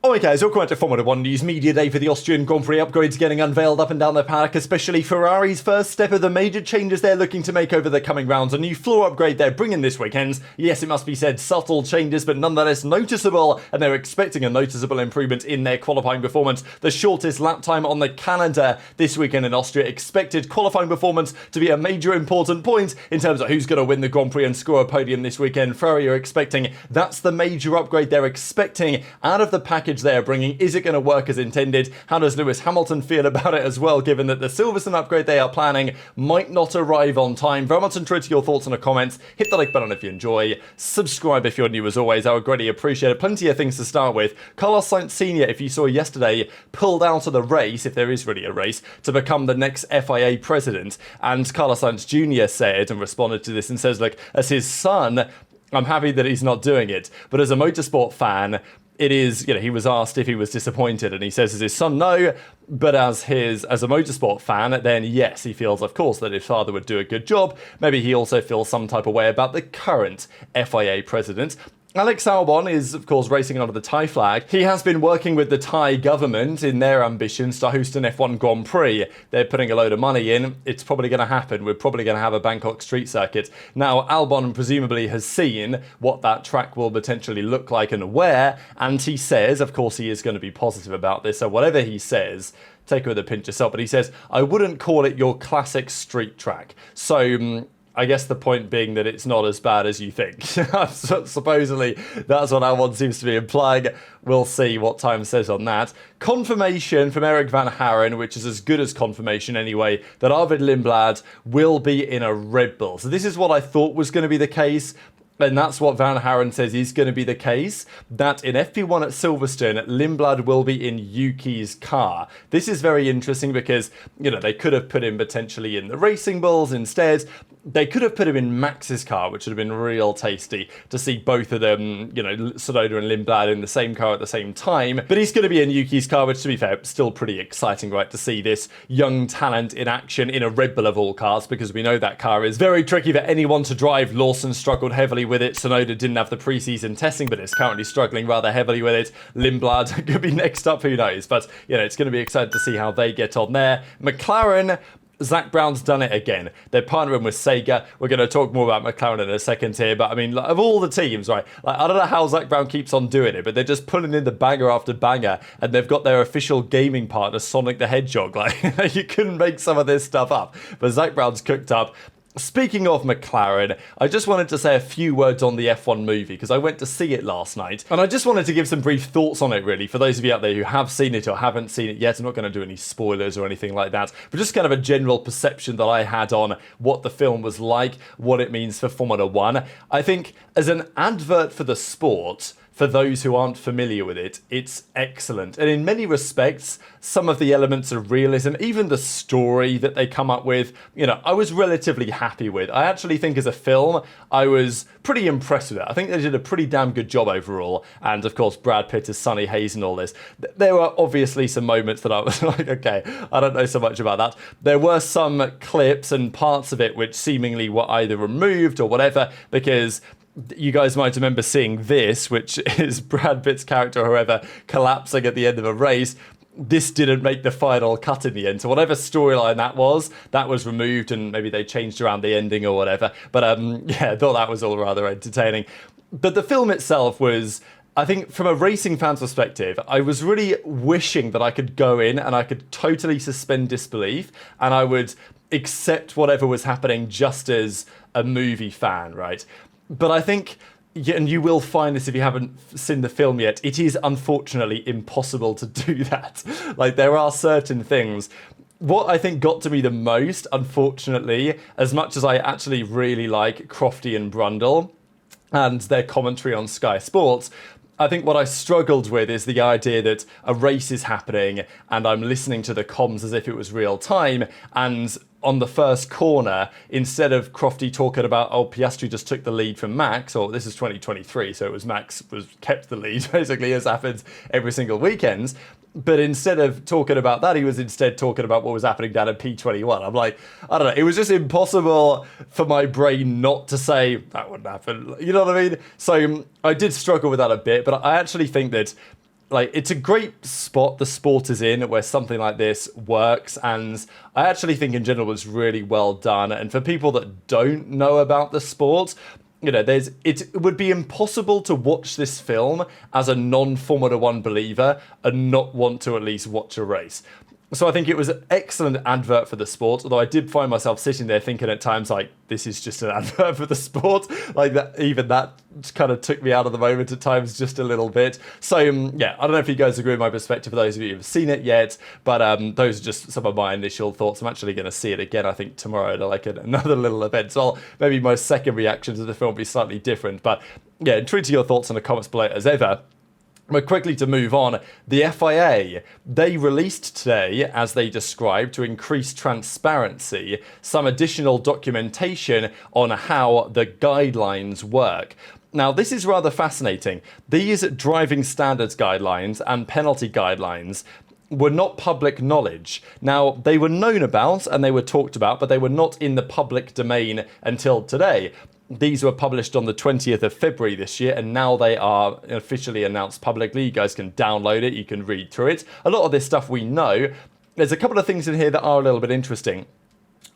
Alright guys, welcome back to Formula 1 News. Media day for the Austrian Grand Prix. Upgrades getting unveiled up and down the paddock, especially Ferrari's first step of the major changes they're looking to make over the coming rounds. A new floor upgrade they're bringing this weekend. Yes, it must be said, subtle changes, but nonetheless noticeable, and they're expecting a noticeable improvement in their qualifying performance. The shortest lap time on the calendar this weekend in Austria. Expected qualifying performance to be a major important point in terms of who's going to win the Grand Prix and score a podium this weekend. Ferrari are expecting that's the major upgrade they're expecting out of the package they're bringing. Is it going to work as intended? How does Lewis Hamilton feel about it as well, given that the Silverstone upgrade they are planning might not arrive on time? Very much enjoy your thoughts in the comments. Hit the like button if you enjoy. Subscribe if you're new as always. I would greatly appreciate it. Plenty of things to start with. Carlos Sainz Sr., if you saw yesterday, pulled out of the race, if there is really a race, to become the next FIA president. And Carlos Sainz Jr. said and responded to this and says, look, as his son, I'm happy that he's not doing it. But as a motorsport fan, it is, he was asked if he was disappointed, and he says as his son, no, but as a motorsport fan, then yes, he feels, of course, that his father would do a good job. Maybe he also feels some type of way about the current FIA president. Alex Albon is, of course, racing under the Thai flag. He has been working with the Thai government in their ambitions to host an F1 Grand Prix. They're putting a load of money in. It's probably going to happen. We're probably going to have a Bangkok street circuit. Now, Albon presumably has seen what that track will potentially look like and where, and he says, of course, he is going to be positive about this, so whatever he says, take it with a pinch of salt, but he says, I wouldn't call it your classic street track. So, I guess the point being that it's not as bad as you think. Supposedly, that's what Albon seems to be implying. We'll see what time says on that. Confirmation from Eric Van Haren, which is as good as confirmation anyway, that Arvid Lindblad will be in a Red Bull. So this is what I thought was going to be the case. And that's what Van Haren says is going to be the case, that in FP1 at Silverstone, Lindblad will be in Yuki's car. This is very interesting because, they could have put him potentially in the Racing Bulls instead. They could have put him in Max's car, which would have been real tasty to see both of them, Tsunoda and Lindblad in the same car at the same time. But he's going to be in Yuki's car, which, to be fair, still pretty exciting, right, to see this young talent in action in a Red Bull of all cars, because we know that car is very tricky for anyone to drive. Lawson struggled heavily with it. Tsunoda didn't have the preseason testing, but is currently struggling rather heavily with it. Lindblad could be next up, who knows? But, it's going to be exciting to see how they get on there. McLaren, Zach Brown's done it again. They're partnering with Sega. We're going to talk more about McLaren in a second here. But, of all the teams, right, I don't know how Zach Brown keeps on doing it, but they're just pulling in the banger after banger, and they've got their official gaming partner, Sonic the Hedgehog. You couldn't make some of this stuff up. But Zach Brown's cooked up. Speaking of McLaren, I just wanted to say a few words on the F1 movie, because I went to see it last night, and I just wanted to give some brief thoughts on it, really, for those of you out there who have seen it or haven't seen it yet. I'm not going to do any spoilers or anything like that, but just kind of a general perception that I had on what the film was like, what it means for Formula 1. I think, as an advert for the sport, for those who aren't familiar with it, it's excellent. And in many respects, some of the elements of realism, even the story that they come up with, I was relatively happy with. I actually think as a film, I was pretty impressed with it. I think they did a pretty damn good job overall. And of course, Brad Pitt as Sonny Hayes and all this. There were obviously some moments that I was like, okay, I don't know so much about that. There were some clips and parts of it which seemingly were either removed or whatever, because you guys might remember seeing this, which is Brad Pitt's character or whoever collapsing at the end of a race. This didn't make the final cut in the end. So whatever storyline that was removed, and maybe they changed around the ending or whatever. But I thought that was all rather entertaining. But the film itself was, I think, from a racing fan's perspective, I was really wishing that I could go in and I could totally suspend disbelief and I would accept whatever was happening just as a movie fan, right? But I think, and you will find this if you haven't seen the film yet, it is unfortunately impossible to do that. There are certain things. What I think got to me the most, unfortunately, as much as I actually really like Crofty and Brundle and their commentary on Sky Sports, I think what I struggled with is the idea that a race is happening and I'm listening to the comms as if it was real time, and on the first corner, instead of Crofty talking about, Piastri just took the lead from Max, or this is 2023, so it was Max kept the lead, basically, as happens every single weekend. But instead of talking about that, he was instead talking about what was happening down at P21. I'm like, I don't know, it was just impossible for my brain not to say, that wouldn't happen. You know what I mean? So I did struggle with that a bit, but I actually think that like, it's a great spot the sport is in where something like this works, and I actually think in general it's really well done. And for people that don't know about the sport, you know, it would be impossible to watch this film as a non-Formula One believer and not want to at least watch a race. So I think it was an excellent advert for the sport, although I did find myself sitting there thinking at times, like, this is just an advert for the sport. Like, that, even that kind of took me out of the moment at times just a little bit. So, yeah, I don't know if you guys agree with my perspective for those of you who have seen it yet, but those are just some of my initial thoughts. I'm actually going to see it again, I think, tomorrow at like another little event. So maybe my second reaction to the film will be slightly different. But, yeah, intrigued to your thoughts in the comments below as ever. But quickly to move on, the FIA, they released today, as they described, to increase transparency, some additional documentation on how the guidelines work. Now, this is rather fascinating. These driving standards guidelines and penalty guidelines were not public knowledge. Now, they were known about and they were talked about, but they were not in the public domain until today. These were published on the 20th of February this year, and now they are officially announced publicly. You guys can download it, you can read through it. A lot of this stuff we know. There's a couple of things in here that are a little bit interesting.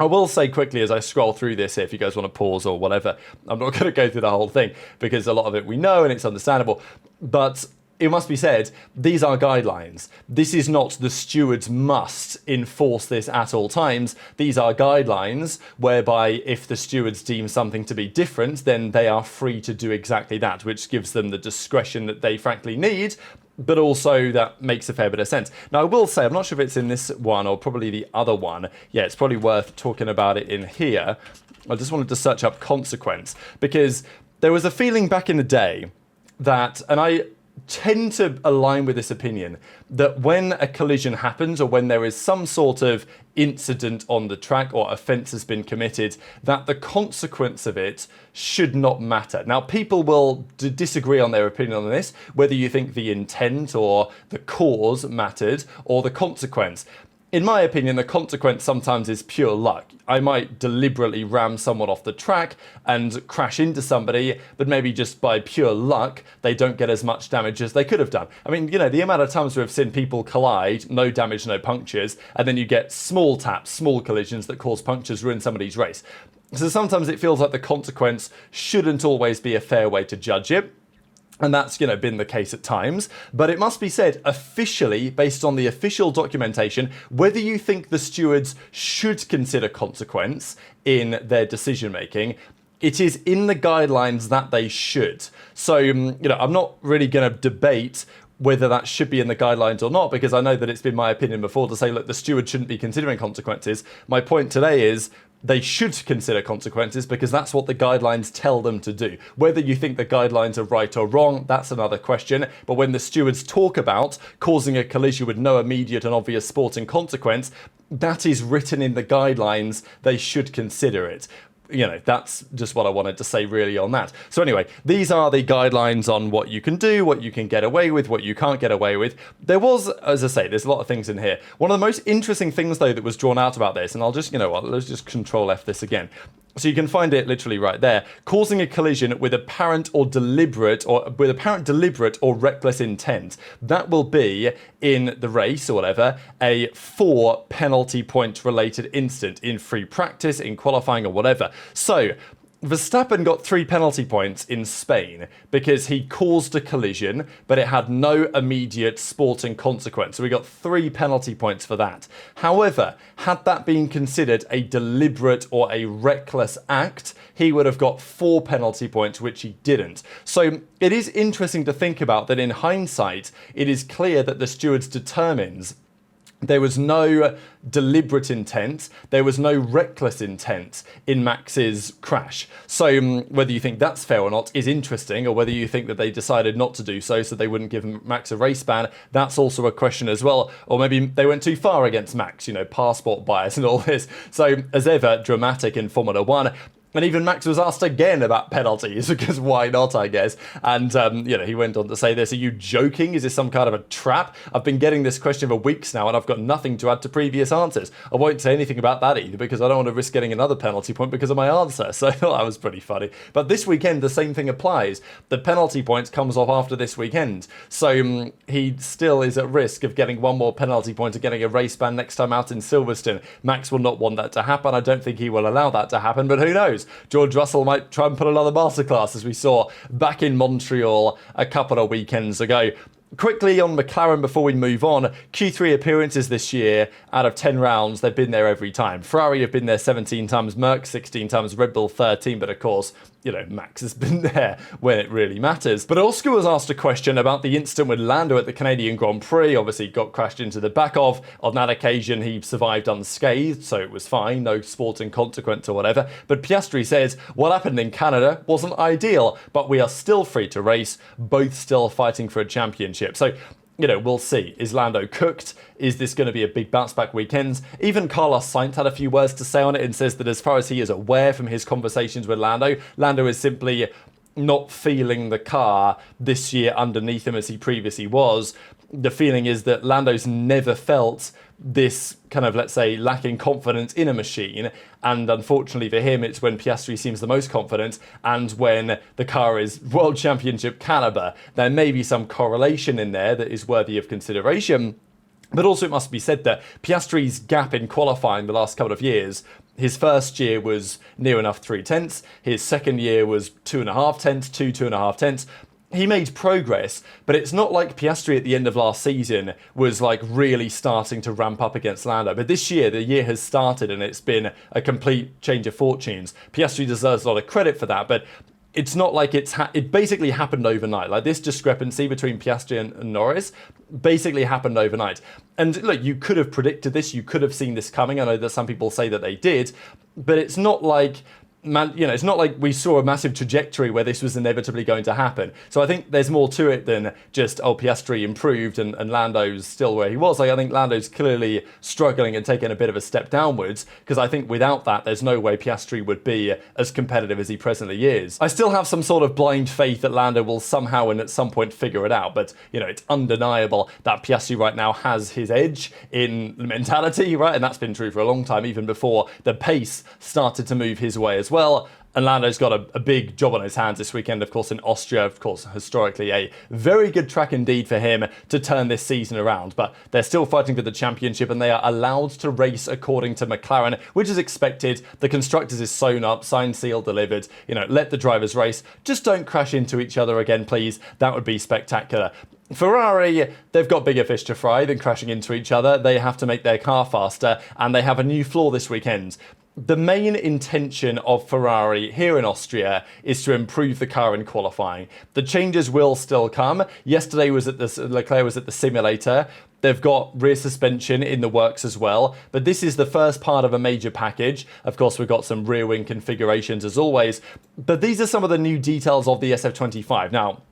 I will say quickly as I scroll through this here, if you guys want to pause or whatever, I'm not going to go through the whole thing because a lot of it we know and it's understandable. But it must be said, these are guidelines. This is not the stewards must enforce this at all times. These are guidelines whereby if the stewards deem something to be different, then they are free to do exactly that, which gives them the discretion that they frankly need, but also that makes a fair bit of sense. Now, I will say, I'm not sure if it's in this one or probably the other one. Yeah, it's probably worth talking about it in here. I just wanted to search up consequence because there was a feeling back in the day that, and I tend to align with this opinion, that when a collision happens or when there is some sort of incident on the track or offence has been committed, that the consequence of it should not matter. Now, people will disagree on their opinion on this, whether you think the intent or the cause mattered or the consequence. In my opinion, the consequence sometimes is pure luck. I might deliberately ram someone off the track and crash into somebody, but maybe just by pure luck, they don't get as much damage as they could have done. I mean, you know, the amount of times we've seen people collide, no damage, no punctures, and then you get small taps, small collisions that cause punctures, ruin somebody's race. So sometimes it feels like the consequence shouldn't always be a fair way to judge it. And that's, you know, been the case at times. But it must be said, officially, based on the official documentation, whether you think the stewards should consider consequence in their decision making, it is in the guidelines that they should. So, you know, I'm not really going to debate whether that should be in the guidelines or not, because I know that it's been my opinion before to say, look, the steward shouldn't be considering consequences. My point today is they should consider consequences because that's what the guidelines tell them to do. Whether you think the guidelines are right or wrong, that's another question. But when the stewards talk about causing a collision with no immediate and obvious sporting consequence, that is written in the guidelines. They should consider it. You know, that's just what I wanted to say really on that. So anyway, these are the guidelines on what you can do, what you can get away with, what you can't get away with. There was, as I say, there's a lot of things in here. One of the most interesting things, though, that was drawn out about this, and I'll just, you know what, let's just Control F this again. So you can find it literally right there. Causing a collision with apparent deliberate or reckless intent. That will be, in the race or whatever, a 4 penalty point related incident in free practice, in qualifying or whatever. So Verstappen got 3 penalty points in Spain because he caused a collision, but it had no immediate sporting consequence. So we got 3 penalty points for that. However, had that been considered a deliberate or a reckless act, he would have got 4 penalty points, which he didn't. So it is interesting to think about that in hindsight, it is clear that the stewards determines there was no deliberate intent, there was no reckless intent in Max's crash. So whether you think that's fair or not is interesting, or whether you think that they decided not to do so they wouldn't give Max a race ban, that's also a question as well. Or maybe they went too far against Max, you know, passport bias and all this. So as ever, dramatic in Formula One. And even Max was asked again about penalties, because why not, I guess. And, he went on to say this, are you joking? Is this some kind of a trap? I've been getting this question for weeks now, and I've got nothing to add to previous answers. I won't say anything about that either, because I don't want to risk getting another penalty point because of my answer. So I thought that was pretty funny. But this weekend, the same thing applies. The penalty points comes off after this weekend. So he still is at risk of getting one more penalty point and getting a race ban next time out in Silverstone. Max will not want that to happen. I don't think he will allow that to happen, but who knows? George Russell might try and put another masterclass, as we saw back in Montreal a couple of weekends ago. Quickly on McLaren before we move on, Q3 appearances this year, out of 10 rounds, they've been there every time. Ferrari have been there 17 times, Merc 16 times, Red Bull 13, but of course, Max has been there when it really matters. But Oscar was asked a question about the incident with Lando at the Canadian Grand Prix. Obviously got crashed into the back of. On that occasion, he survived unscathed, so it was fine, no sporting consequence or whatever. But Piastri says, what happened in Canada wasn't ideal, but we are still free to race, both still fighting for a championship. So, we'll see. Is Lando cooked? Is this going to be a big bounce back weekend? Even Carlos Sainz had a few words to say on it and says that as far as he is aware from his conversations with Lando, Lando is simply not feeling the car this year underneath him as he previously was. The feeling is that Lando's never felt this kind of, let's say, lacking confidence in a machine, and unfortunately for him, it's when Piastri seems the most confident and when the car is World Championship caliber. There may be some correlation in there that is worthy of consideration, but also it must be said that Piastri's gap in qualifying the last couple of years, his first year was near enough 3/10, his second year was 2.5 tenths, 2.5 tenths. He made progress, but it's not like Piastri at the end of last season was like really starting to ramp up against Lando. But this year, the year has started and it's been a complete change of fortunes. Piastri deserves a lot of credit for that, but it's not like it basically happened overnight. Like this discrepancy between Piastri and Norris basically happened overnight. And look, you could have predicted this, you could have seen this coming. I know that some people say that they did, but it's not like it's not like we saw a massive trajectory where this was inevitably going to happen. So I think there's more to it than just, Piastri improved and Lando's still where he was. Like, I think Lando's clearly struggling and taking a bit of a step downwards, because I think without that, there's no way Piastri would be as competitive as he presently is. I still have some sort of blind faith that Lando will somehow and at some point figure it out, but, it's undeniable that Piastri right now has his edge in mentality, right? And that's been true for a long time, even before the pace started to move his way as well. And Lando's got a big job on his hands this weekend, of course, in Austria. Of course, historically a very good track indeed for him to turn this season around. But they're still fighting for the championship and they are allowed to race according to McLaren, which is expected. The constructors is sewn up, signed, sealed, delivered. Let the drivers race. Just don't crash into each other again, please. That would be spectacular. Ferrari, they've got bigger fish to fry than crashing into each other. They have to make their car faster, and they have a new flaw this weekend. The main intention of Ferrari here in Austria is to improve the car in qualifying. The changes will still come. Yesterday Leclerc was at the simulator. They've got rear suspension in the works as well, but this is the first part of a major package. Of course, we've got some rear wing configurations as always, but these are some of the new details of the SF25. Now,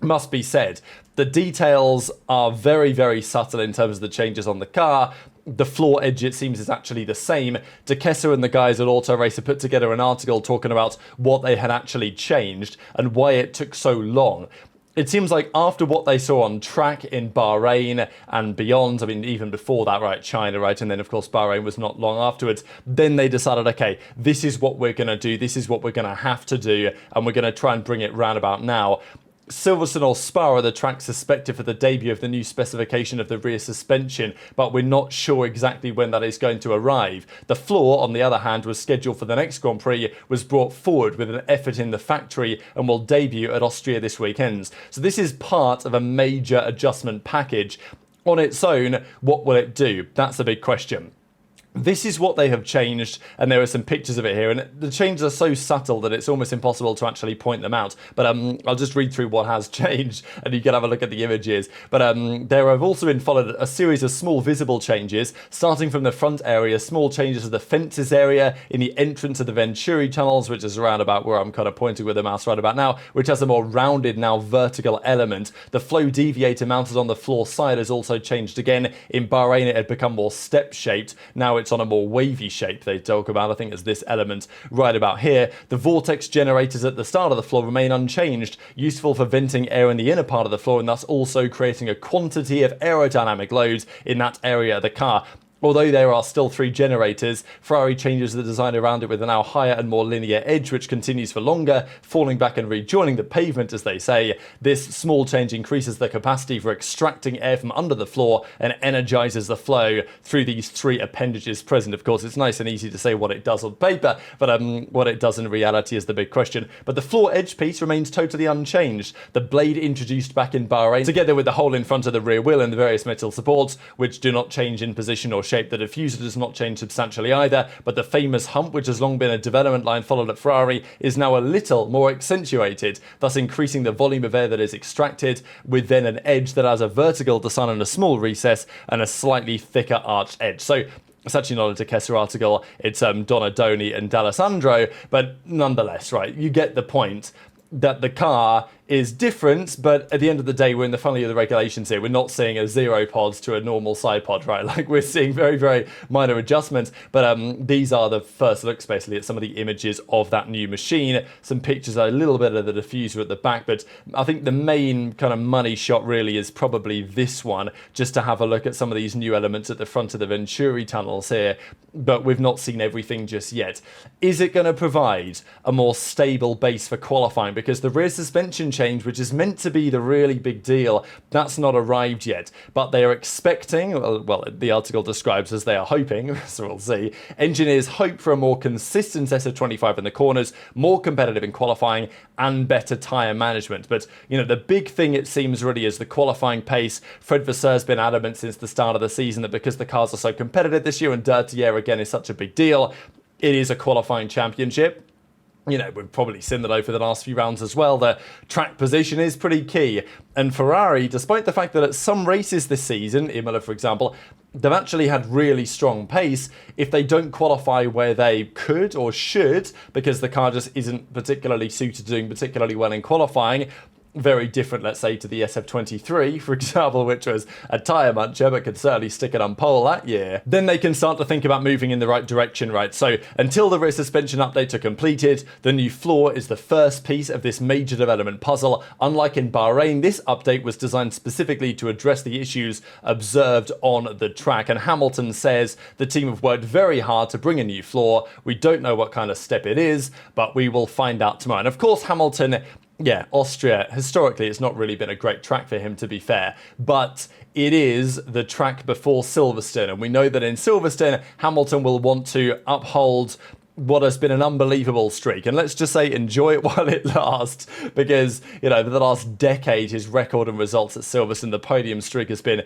must be said, the details are very, very subtle in terms of the changes on the car. The floor edge, it seems, is actually the same. De Kessler and the guys at Auto Racer put together an article talking about what they had actually changed and why it took so long. It seems like after what they saw on track in Bahrain and beyond, I mean, even before that, right, China, right, and then, of course, Bahrain was not long afterwards, then they decided, okay, this is what we're going to do, this is what we're going to have to do, and we're going to try and bring it round about now. Silverstone or Spa are the tracks suspected for the debut of the new specification of the rear suspension, but we're not sure exactly when that is going to arrive. The floor, on the other hand, was scheduled for the next Grand Prix, was brought forward with an effort in the factory and will debut at Austria this weekend. So this is part of a major adjustment package. On its own, what will it do? That's a big question. This is what they have changed, and there are some pictures of it here, and the changes are so subtle that it's almost impossible to actually point them out. But I'll just read through what has changed, and you can have a look at the images. But there have also been followed a series of small visible changes, starting from the front area, small changes to the fences area, in the entrance of the Venturi tunnels, which is around about where I'm kind of pointing with the mouse right about now, which has a more rounded, now vertical element. The flow deviator mounted on the floor side has also changed again. In Bahrain, it had become more step-shaped. Now it's it's on a more wavy shape they talk about. I think it's this element right about here. The vortex generators at the start of the floor remain unchanged, useful for venting air in the inner part of the floor and thus also creating a quantity of aerodynamic loads in that area of the car. Although there are still 3 generators, Ferrari changes the design around it with a now higher and more linear edge which continues for longer, falling back and rejoining the pavement as they say. This small change increases the capacity for extracting air from under the floor and energizes the flow through these 3 appendages present. Of course, it's nice and easy to say what it does on paper, but what it does in reality is the big question. But the floor edge piece remains totally unchanged. The blade introduced back in Bahrain, together with the hole in front of the rear wheel and the various metal supports, which do not change in position or shape. The diffuser does not change substantially either, but the famous hump, which has long been a development line followed at Ferrari, is now a little more accentuated, thus increasing the volume of air that is extracted, with then an edge that has a vertical design and a small recess and a slightly thicker arched edge. So it's actually not a Tekesa article, it's Donadoni and D'Alessandro, but nonetheless, right, you get the point that the car is different, but at the end of the day, we're in the funny of the regulations here. We're not seeing a 0 pod to a normal side pod, right? Like, we're seeing very, very minor adjustments, but these are the first looks, basically, at some of the images of that new machine. Some pictures are a little bit of the diffuser at the back, but I think the main kind of money shot really is probably this one, just to have a look at some of these new elements at the front of the Venturi tunnels here, but we've not seen everything just yet. Is it going to provide a more stable base for qualifying? Because the rear suspension change, which is meant to be the really big deal, that's not arrived yet, but they are expecting, well, the article describes as they are hoping, so we'll see. Engineers hope for a more consistent SF25 in the corners, more competitive in qualifying, and better tyre management. But, you know, the big thing it seems really is the qualifying pace. Fred Vasseur has been adamant since the start of the season that because the cars are so competitive this year and dirty air again is such a big deal, it is a qualifying championship. You know, we've probably seen that over the last few rounds as well. The track position is pretty key. And Ferrari, despite the fact that at some races this season, Imola for example, they've actually had really strong pace, if they don't qualify where they could or should, because the car just isn't particularly suited to doing particularly well in qualifying, very different, let's say, to the SF23, for example, which was a tyre muncher, but could certainly stick it on pole that year, then they can start to think about moving in the right direction, right? So until the rear suspension updates are completed, the new floor is the first piece of this major development puzzle. Unlike in Bahrain, this update was designed specifically to address the issues observed on the track. And Hamilton says the team have worked very hard to bring a new floor. We don't know what kind of step it is, but we will find out tomorrow. And of course, Hamilton, yeah, Austria, historically, it's not really been a great track for him, to be fair, but it is the track before Silverstone, and we know that in Silverstone, Hamilton will want to uphold what has been an unbelievable streak, and let's just say enjoy it while it lasts, because, you know, for the last decade, his record and results at Silverstone, the podium streak has been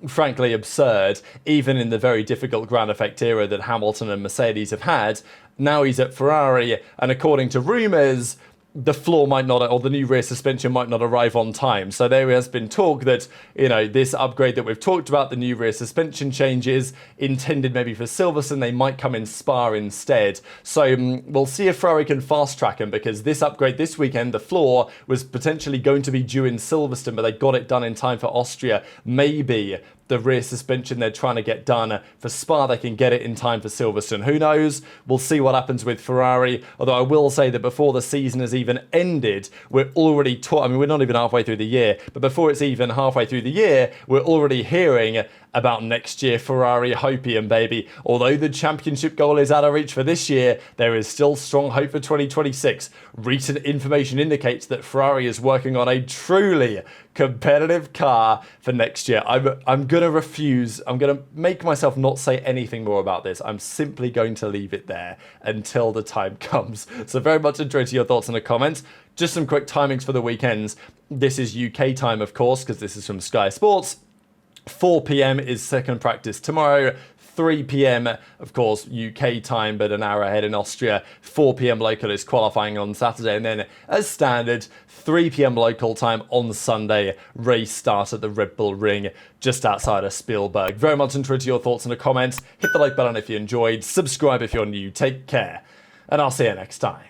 frankly absurd, even in the very difficult ground effect era that Hamilton and Mercedes have had. Now he's at Ferrari, and according to rumours, the floor might not, or the new rear suspension might not arrive on time. So there has been talk that, you know, this upgrade that we've talked about, the new rear suspension changes intended maybe for Silverstone, they might come in Spa instead. So we'll see if Ferrari can fast track him, because this upgrade this weekend, the floor, was potentially going to be due in Silverstone, but they got it done in time for Austria. Maybe the rear suspension they're trying to get done for Spa, they can get it in time for Silverstone. Who knows? We'll see what happens with Ferrari. Although I will say that before the season has even ended, we're already I mean, we're not even halfway through the year, but before it's even halfway through the year, we're already hearing about next year Ferrari hopium, baby. Although the championship goal is out of reach for this year, there is still strong hope for 2026. Recent information indicates that Ferrari is working on a truly competitive car for next year. I'm going to refuse. I'm going to make myself not say anything more about this. I'm simply going to leave it there until the time comes. So very much interested in your thoughts in the comments. Just some quick timings for the weekends. This is UK time, of course, because this is from Sky Sports. 4 p.m. is second practice tomorrow. 3 p.m, of course, UK time, but an hour ahead in Austria. 4 p.m. local is qualifying on Saturday. And then, as standard, 3 p.m. local time on Sunday, race start at the Red Bull Ring, just outside of Spielberg. Very much interested in your thoughts in the comments. Hit the like button if you enjoyed. Subscribe if you're new. Take care. And I'll see you next time.